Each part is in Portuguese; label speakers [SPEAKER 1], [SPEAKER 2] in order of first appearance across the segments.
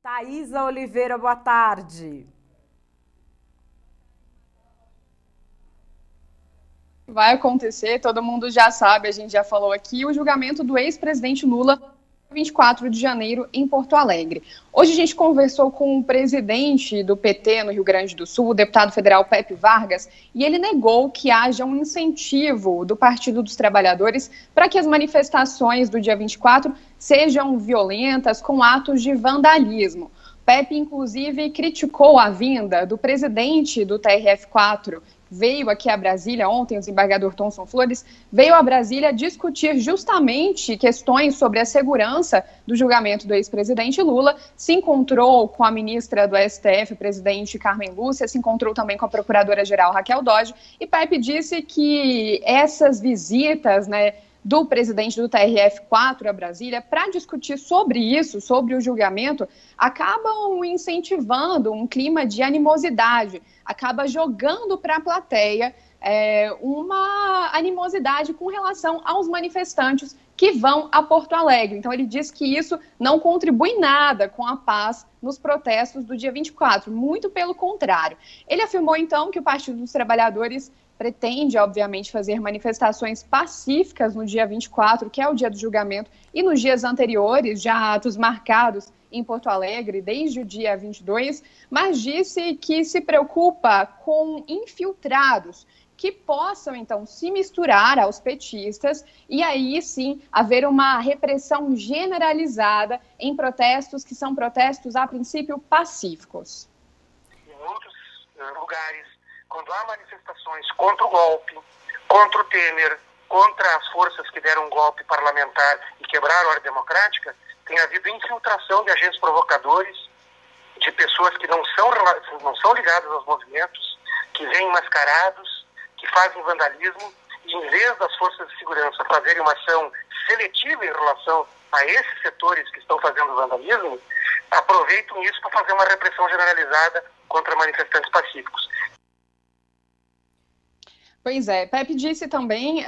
[SPEAKER 1] Thaisa Oliveira, boa tarde.
[SPEAKER 2] Vai acontecer, todo mundo já sabe, a gente já falou aqui, o julgamento do ex-presidente Lula, 24 de janeiro, em Porto Alegre. Hoje a gente conversou com o presidente do PT no Rio Grande do Sul, o deputado federal Pepe Vargas, e ele negou que haja um incentivo do Partido dos Trabalhadores para que as manifestações do dia 24 sejam violentas, com atos de vandalismo. Pepe, inclusive, criticou a vinda do presidente do TRF4, veio aqui a Brasília ontem, o desembargador Thomson Flores, veio a Brasília discutir justamente questões sobre a segurança do julgamento do ex-presidente Lula, se encontrou com a ministra do STF, presidente Carmen Lúcia, se encontrou também com a procuradora-geral Raquel Dodge, e Pepe disse que essas visitas, do presidente do TRF4 a Brasília, para discutir sobre isso, sobre o julgamento, acabam incentivando um clima de animosidade, acaba jogando para a plateia uma animosidade com relação aos manifestantes que vão a Porto Alegre. Então ele diz que isso não contribui nada com a paz nos protestos do dia 24, muito pelo contrário. Ele afirmou então que o Partido dos Trabalhadores pretende, obviamente, fazer manifestações pacíficas no dia 24, que é o dia do julgamento, e nos dias anteriores, já atos marcados em Porto Alegre desde o dia 22, mas disse que se preocupa com infiltrados que possam, então, se misturar aos petistas e aí, sim, haver uma repressão generalizada em protestos que são protestos, a princípio, pacíficos.
[SPEAKER 3] Em outros lugares, quando há manifestações contra o golpe, contra o Temer, contra as forças que deram um golpe parlamentar e quebraram a ordem democrática, tem havido infiltração de agentes provocadores, de pessoas que não são ligadas aos movimentos, que vêm mascarados, que fazem vandalismo, e em vez das forças de segurança fazerem uma ação seletiva em relação a esses setores que estão fazendo vandalismo, aproveitam isso para fazer uma repressão generalizada contra manifestantes pacíficos.
[SPEAKER 2] Pois é, Pepe disse também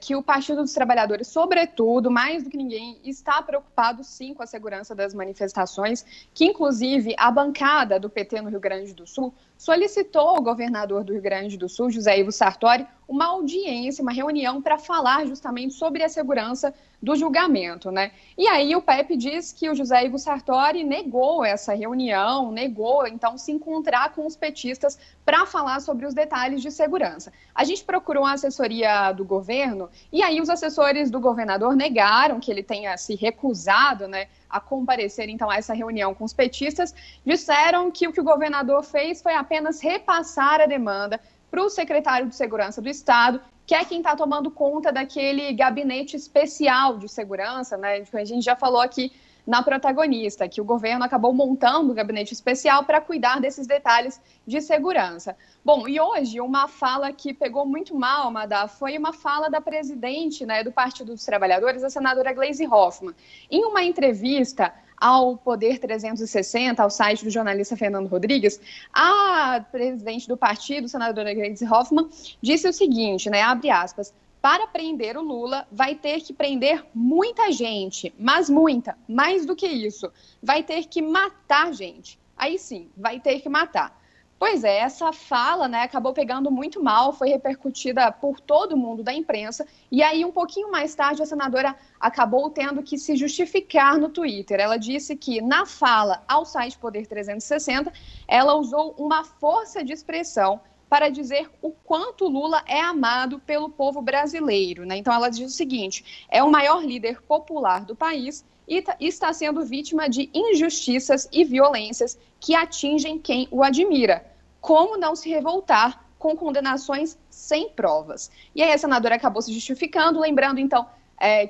[SPEAKER 2] que o Partido dos Trabalhadores, sobretudo, mais do que ninguém, está preocupado sim com a segurança das manifestações, que inclusive a bancada do PT no Rio Grande do Sul solicitou ao governador do Rio Grande do Sul, José Ivo Sartori, uma audiência, uma reunião para falar justamente sobre a segurança do julgamento, E aí o Pepe diz que o José Ivo Sartori negou essa reunião, negou, então, se encontrar com os petistas para falar sobre os detalhes de segurança. A gente procurou a assessoria do governo e aí os assessores do governador negaram que ele tenha se recusado, a comparecer, então, a essa reunião com os petistas, disseram que o governador fez foi apenas repassar a demanda para o secretário de Segurança do Estado, que é quem está tomando conta daquele gabinete especial de segurança, A gente já falou aqui na protagonista, que o governo acabou montando um gabinete especial para cuidar desses detalhes de segurança. Bom, e hoje uma fala que pegou muito mal, Madá, foi uma fala da presidente do Partido dos Trabalhadores, a senadora Gleisi Hoffmann. Em uma entrevista ao Poder 360, ao site do jornalista Fernando Rodrigues, a presidente do partido, senadora Gleisi Hoffmann, disse o seguinte, abre aspas, para prender o Lula, vai ter que prender muita gente, mas muita, mais do que isso. Vai ter que matar gente. Aí sim, vai ter que matar. Pois é, essa fala acabou pegando muito mal, foi repercutida por todo mundo da imprensa, e aí um pouquinho mais tarde a senadora acabou tendo que se justificar no Twitter. Ela disse que na fala ao site Poder 360, ela usou uma força de expressão para dizer o quanto Lula é amado pelo povo brasileiro. Então ela diz o seguinte, é o maior líder popular do país e está sendo vítima de injustiças e violências que atingem quem o admira. Como não se revoltar com condenações sem provas? E aí a senadora acabou se justificando, lembrando então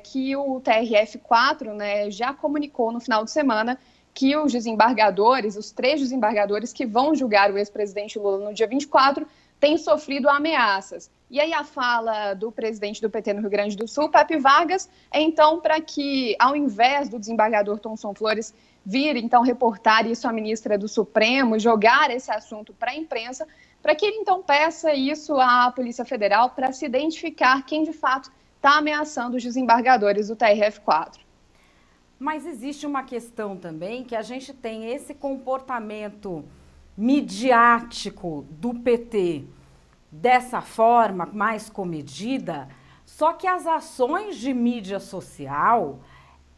[SPEAKER 2] que o TRF4 já comunicou no final de semana que os desembargadores, os 3 desembargadores que vão julgar o ex-presidente Lula no dia 24, têm sofrido ameaças. E aí a fala do presidente do PT no Rio Grande do Sul, Pepe Vargas, é então para que, ao invés do desembargador Thomson Flores vir então reportar isso à ministra do Supremo, jogar esse assunto para a imprensa, para que ele então peça isso à Polícia Federal para se identificar quem de fato está ameaçando os desembargadores do TRF4.
[SPEAKER 1] Mas existe uma questão também que a gente tem esse comportamento midiático do PT dessa forma, mais comedida, só que as ações de mídia social,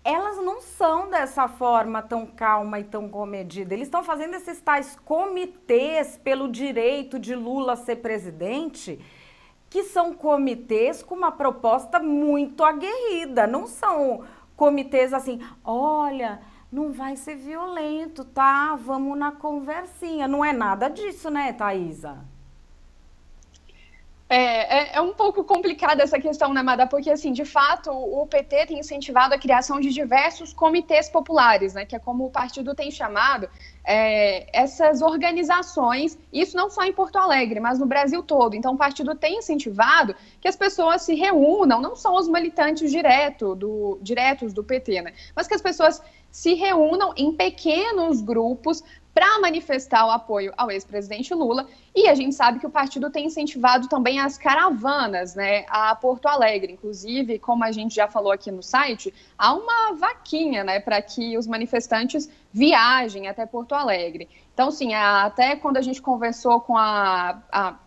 [SPEAKER 1] elas não são dessa forma tão calma e tão comedida. Eles estão fazendo esses tais comitês pelo direito de Lula ser presidente, que são comitês com uma proposta muito aguerrida, não são comitês assim, olha, não vai ser violento, tá? Vamos na conversinha. Não é nada disso, né, Thaisa?
[SPEAKER 2] É um pouco complicada essa questão, né, Mada? Porque, assim, de fato, o PT tem incentivado a criação de diversos comitês populares, né, que é como o partido tem chamado essas organizações, isso não só em Porto Alegre, mas no Brasil todo. Então, o partido tem incentivado que as pessoas se reúnam, não só os militantes diretos do PT, né, mas que as pessoas se reúnam em pequenos grupos para manifestar o apoio ao ex-presidente Lula. E a gente sabe que o partido tem incentivado também as caravanas, né, a Porto Alegre. Inclusive, como a gente já falou aqui no site, há uma vaquinha, né, para que os manifestantes viajem até Porto Alegre. Então, sim, até quando a gente conversou com a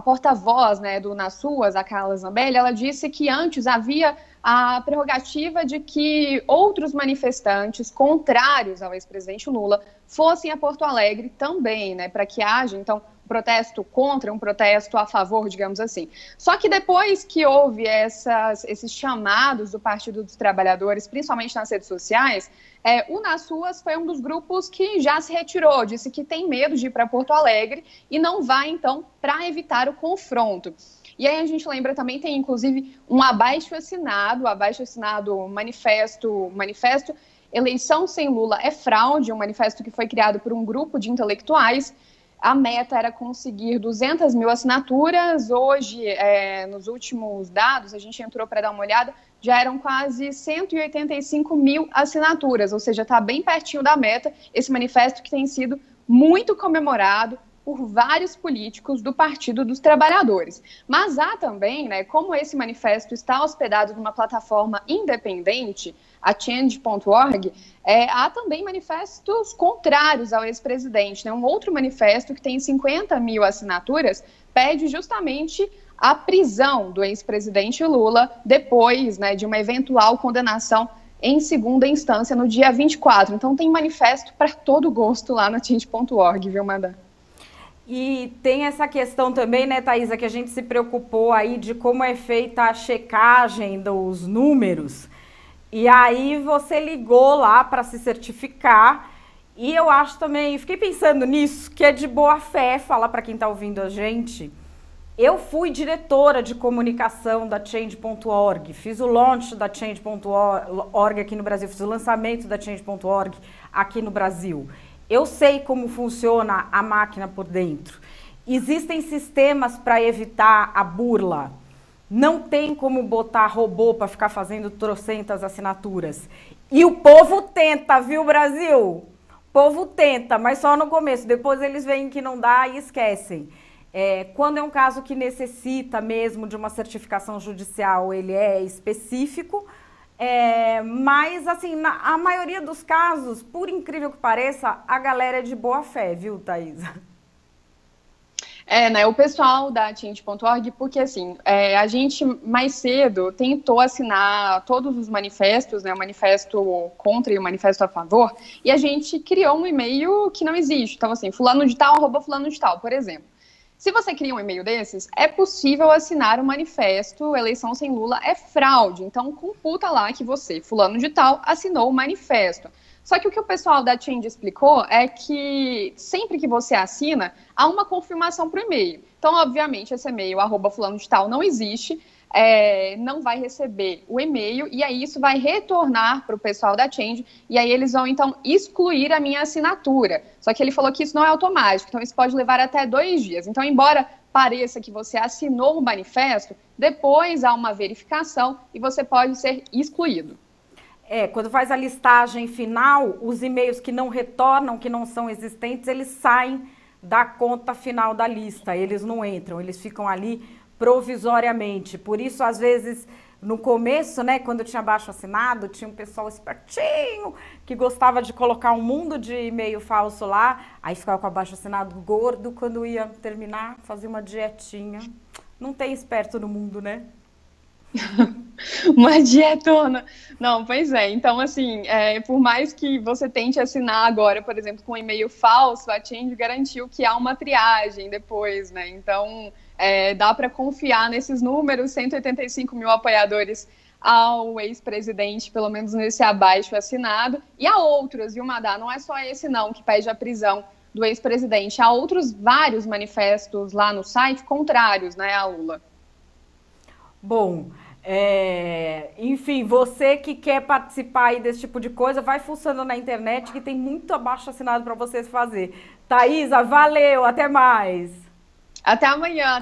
[SPEAKER 2] porta-voz, né, do Nas Ruas, a Carla Zambelli, ela disse que antes havia a prerrogativa de que outros manifestantes contrários ao ex-presidente Lula fossem a Porto Alegre também, né, para que haja, então, um protesto contra, um protesto a favor, digamos assim. Só que depois que houve esses chamados do Partido dos Trabalhadores, principalmente nas redes sociais, o Nas Ruas foi um dos grupos que já se retirou, disse que tem medo de ir para Porto Alegre e não vai, então, para evitar o confronto. E aí a gente lembra também, tem inclusive um abaixo-assinado manifesto Eleição Sem Lula é Fraude, um manifesto que foi criado por um grupo de intelectuais. A meta era conseguir 200 mil assinaturas. Hoje, nos últimos dados, a gente entrou para dar uma olhada, já eram quase 185 mil assinaturas, ou seja, está bem pertinho da meta, esse manifesto que tem sido muito comemorado por vários políticos do Partido dos Trabalhadores. Mas há também, né, como esse manifesto está hospedado numa plataforma independente, a Change.org, há também manifestos contrários ao ex-presidente, né? Um outro manifesto que tem 50 mil assinaturas pede justamente a prisão do ex-presidente Lula depois, né, de uma eventual condenação em segunda instância no dia 24. Então tem manifesto para todo gosto lá na Change.org, viu, Mada?
[SPEAKER 1] E tem essa questão também, né, Thaisa, que a gente se preocupou aí de como é feita a checagem dos números. E aí você ligou lá para se certificar. E eu acho também, fiquei pensando nisso, que é de boa fé falar para quem está ouvindo a gente. Eu fui diretora de comunicação da Change.org, fiz o launch da Change.org aqui no Brasil, fiz o lançamento da Change.org aqui no Brasil. Eu sei como funciona a máquina por dentro. Existem sistemas para evitar a burla. Não tem como botar robô para ficar fazendo trocentas assinaturas. E o povo tenta, viu, Brasil? O povo tenta, mas só no começo. Depois eles veem que não dá e esquecem. Quando é um caso que necessita mesmo de uma certificação judicial, ele é específico. Mas, assim, a maioria dos casos, por incrível que pareça, a galera é de boa fé, viu, Thaisa?
[SPEAKER 2] Né, o pessoal da Change.org, porque, assim, a gente mais cedo tentou assinar todos os manifestos, né, o manifesto contra e o manifesto a favor, e a gente criou um e-mail que não existe. Então, assim, fulano de tal, @ fulano de tal, por exemplo. Se você cria um e-mail desses, é possível assinar o manifesto Eleição Sem Lula é Fraude. Então, computa lá que você, fulano de tal, assinou o manifesto. Só que o que o pessoal da Change explicou é que sempre que você assina, há uma confirmação para o e-mail. Então, obviamente, esse e-mail, @ fulano de tal, não existe, não vai receber o e-mail, e aí isso vai retornar para o pessoal da Change, e aí eles vão, então, excluir a minha assinatura. Só que ele falou que isso não é automático, então isso pode levar até 2 dias. Então, embora pareça que você assinou o manifesto, depois há uma verificação e você pode ser excluído.
[SPEAKER 1] Quando faz a listagem final, os e-mails que não retornam, que não são existentes, eles saem da conta final da lista, eles não entram, eles ficam ali provisoriamente. Por isso, às vezes, no começo, né, quando tinha abaixo assinado, tinha um pessoal espertinho que gostava de colocar um mundo de e-mail falso lá, aí ficava com abaixo assinado gordo, quando ia terminar, fazia uma dietinha. Não tem esperto no mundo, né?
[SPEAKER 2] Uma dietona. Não, pois é. Então, assim, por mais que você tente assinar agora, por exemplo, com um e-mail falso, a Change garantiu que há uma triagem depois, né? Então, dá para confiar nesses números, 185 mil apoiadores ao ex-presidente, pelo menos nesse abaixo assinado. E há outros, viu, Madá? Não é só esse não que pede a prisão do ex-presidente. Há outros vários manifestos lá no site contrários, né, a Lula.
[SPEAKER 1] Bom, enfim, você que quer participar aí desse tipo de coisa, vai fuçando na internet que tem muito abaixo assinado para vocês fazer. Thaisa, valeu, até mais.
[SPEAKER 2] Até amanhã.